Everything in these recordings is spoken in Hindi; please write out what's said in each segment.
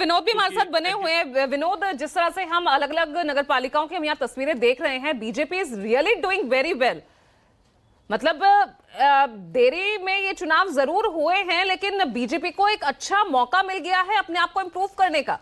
विनोद भी हमारे साथ बने हुए हैं। विनोद, जिस तरह से हम अलग अलग नगर पालिकाओं की हम यहाँ तस्वीरें देख रहे हैं, BJP is really doing very well. मतलब देरी में ये चुनाव जरूर हुए हैं, लेकिन बीजेपी को एक अच्छा मौका मिल गया है अपने आप को इम्प्रूव करने का।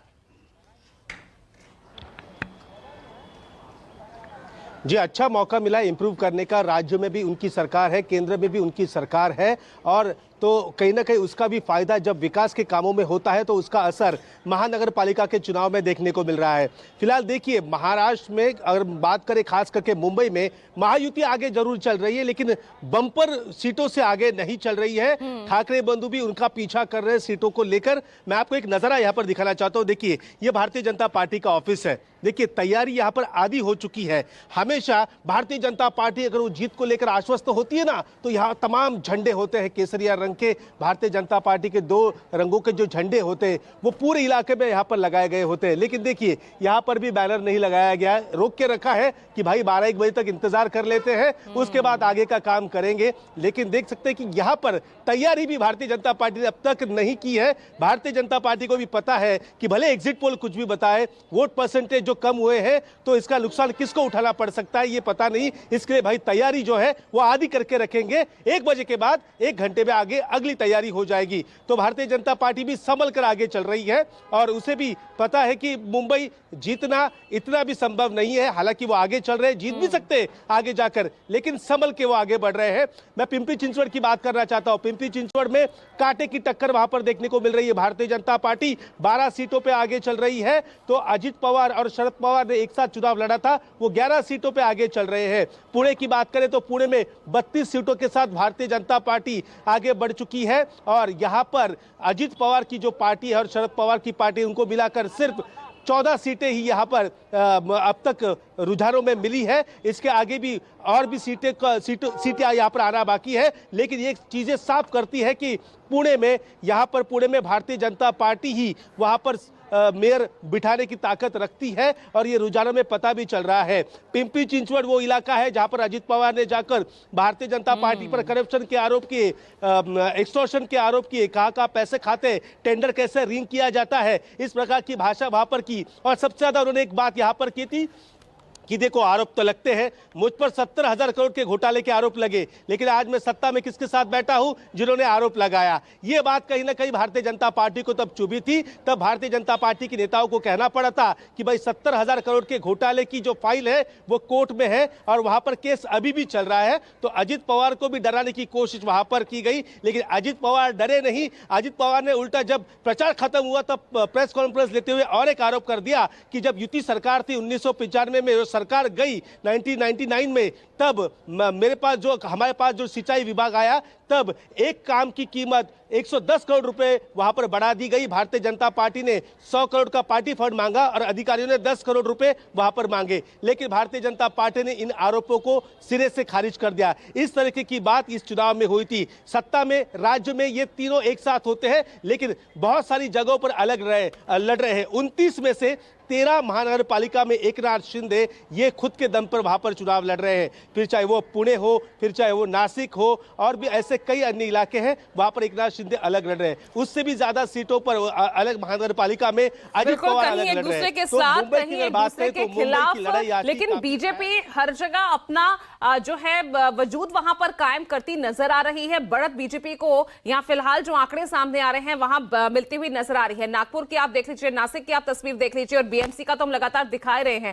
जी, अच्छा मौका मिला इंप्रूव करने का। राज्य में भी उनकी सरकार है, केंद्र में भी उनकी सरकार है, और तो कहीं ना कहीं उसका भी फायदा जब विकास के कामों में होता है तो उसका असर महानगर पालिका के चुनाव में देखने को मिल रहा है। फिलहाल देखिए, महाराष्ट्र में अगर बात करें, खास करके मुंबई में महायुति आगे जरूर चल रही है, लेकिन बम्पर सीटों से आगे नहीं चल रही है। ठाकरे बंधु भी उनका पीछा कर रहे हैं सीटों को लेकर। मैं आपको एक नजारा यहाँ पर दिखाना चाहता हूँ। देखिए, ये भारतीय जनता पार्टी का ऑफिस है। देखिए, तैयारी यहाँ पर आधी हो चुकी है। हमेशा भारतीय जनता पार्टी अगर वो जीत को लेकर आश्वस्त होती है ना, तो यहाँ तमाम झंडे होते हैं केसरिया रंग के। भारतीय जनता पार्टी के 2 रंगों के जो झंडे होते हैं वो पूरे इलाके में यहाँ पर लगाए गए होते हैं। लेकिन देखिए, यहाँ पर भी बैनर नहीं लगाया गया है, रोक के रखा है कि भाई 12-1 बजे तक इंतजार कर लेते हैं, उसके बाद आगे का काम करेंगे। लेकिन देख सकते हैं कि यहाँ पर तैयारी भी भारतीय जनता पार्टी ने अब तक नहीं की है। भारतीय जनता पार्टी को भी पता है कि भले एग्जिट पोल कुछ भी बताए, वोट परसेंटेज जो कम हुए हैं तो इसका नुकसान किसको उठाना पड़ सकता है ये पता नहीं। इसके लिए भाई तैयारी जो है वो आधी करके रखेंगे। 1 बजे के बाद 1 घंटे में आगे अगली तैयारी हो जाएगी। तो भारतीय जनता पार्टी भी संभल कर आगे चल रही है, और उसे भी पता है कि मुंबई जीतना इतना भी संभव नहीं है। हालांकि वो आगे चल रहे हैं, जीत भी सकते हैं आगे जाकर, लेकिन संभल के वो आगे बढ़ रहे हैं। मैं पिंपरी चिंचवड़ की बात करना चाहता हूं। पिंपरी चिंचवड़ में कांटे की टक्कर वहां पर देखने को मिल रही है। भारतीय जनता पार्टी 12 सीटों पर आगे चल रही है, तो अजित पवार और शरद पवार ने एक साथ चुनाव लड़ा था, वो 11 सीटों पे आगे चल रहे हैं। पुणे की बात करें तो पुणे में 32 सीटों के साथ भारतीय जनता पार्टी आगे बढ़ चुकी है, और यहां पर अजित पवार की जो पार्टी है और शरद पवार की पार्टी, उनको मिलाकर सिर्फ 14 सीटें ही यहाँ पर अब तक रुझानों में मिली है। इसके आगे भी और भी सीटें यहाँ पर आना बाकी है। लेकिन ये चीजें साफ करती है कि पुणे में भारतीय जनता पार्टी ही वहाँ पर मेयर बिठाने की ताकत रखती है, और ये रुझानों में पता भी चल रहा है। पिंपरी चिंचवड़ वो इलाका है जहां पर अजित पवार ने जाकर भारतीय जनता पार्टी पर करप्शन के आरोप किए, एक्सटॉर्शन के आरोप किए, कहाँ पैसे खाते, टेंडर कैसे रिंग किया जाता है, इस प्रकार की भाषा वहां पर की। और सबसे ज्यादा उन्होंने एक बात यहां पर की थी कि देखो, आरोप तो लगते हैं, मुझ पर 70,000 करोड़ के घोटाले के आरोप लगे, लेकिन आज मैं सत्ता में किसके साथ बैठा हूं, जिन्होंने आरोप लगाया। ये बात कहीं ना कहीं भारतीय जनता पार्टी को तब चुभी थी। तब भारतीय जनता पार्टी के नेताओं को कहना पड़ा था कि भाई 70,000 करोड़ के घोटाले की जो फाइल है वो कोर्ट में है, और वहां पर केस अभी भी चल रहा है। तो अजित पवार को भी डराने की कोशिश वहां पर की गई, लेकिन अजित पवार डरे नहीं। अजित पवार ने उल्टा, जब प्रचार खत्म हुआ तब प्रेस कॉन्फ्रेंस लेते हुए और एक आरोप कर दिया कि जब युति सरकार थी 1995 में, सरकार गई 1999 में, तब हमारे पास जो सिंचाई विभाग आया, तब एक काम की कीमत 110 करोड़ रुपए वहां पर बढ़ा दी गई। भारतीय जनता पार्टी ने 100 करोड़ का पार्टी फंड मांगा और अधिकारियों ने 10 करोड़ रुपए वहां पर मांगे, लेकिन भारतीय जनता पार्टी ने इन आरोपों को सिरे से खारिज कर दिया। इस तरीके की बात इस चुनाव में हुई थी। सत्ता में, राज्य में ये तीनों एक साथ होते हैं, लेकिन बहुत सारी जगहों पर लड़ रहे हैं। 29 में से 13 महानगर पालिका में एकनाथ शिंदे ये खुद के दम पर वहां पर चुनाव लड़ रहे हैं। फिर चाहे वो पुणे हो, फिर चाहे वो नासिक हो, और भी ऐसे कई अन्य इलाके हैं, वहां पर एकनाथ शिंदे अलग लड़ रहे हैं। उससे भी ज्यादा सीटों पर अलग महानगर पालिका में अजित पवार अलग लड़ रहे हैं। तो मुंबई की बात करें तो मुंबई की लड़ाई, लेकिन बीजेपी हर जगह अपना जो है वजूद वहां पर कायम करती नजर आ रही है। बढ़त बीजेपी को यहाँ फिलहाल जो आंकड़े सामने आ रहे हैं वहां मिलती हुई नजर आ रही है। नागपुर की आप देख लीजिए, नासिक की आप तस्वीर देख लीजिए, और बीएमसी का तो हम लगातार दिखा रहे हैं।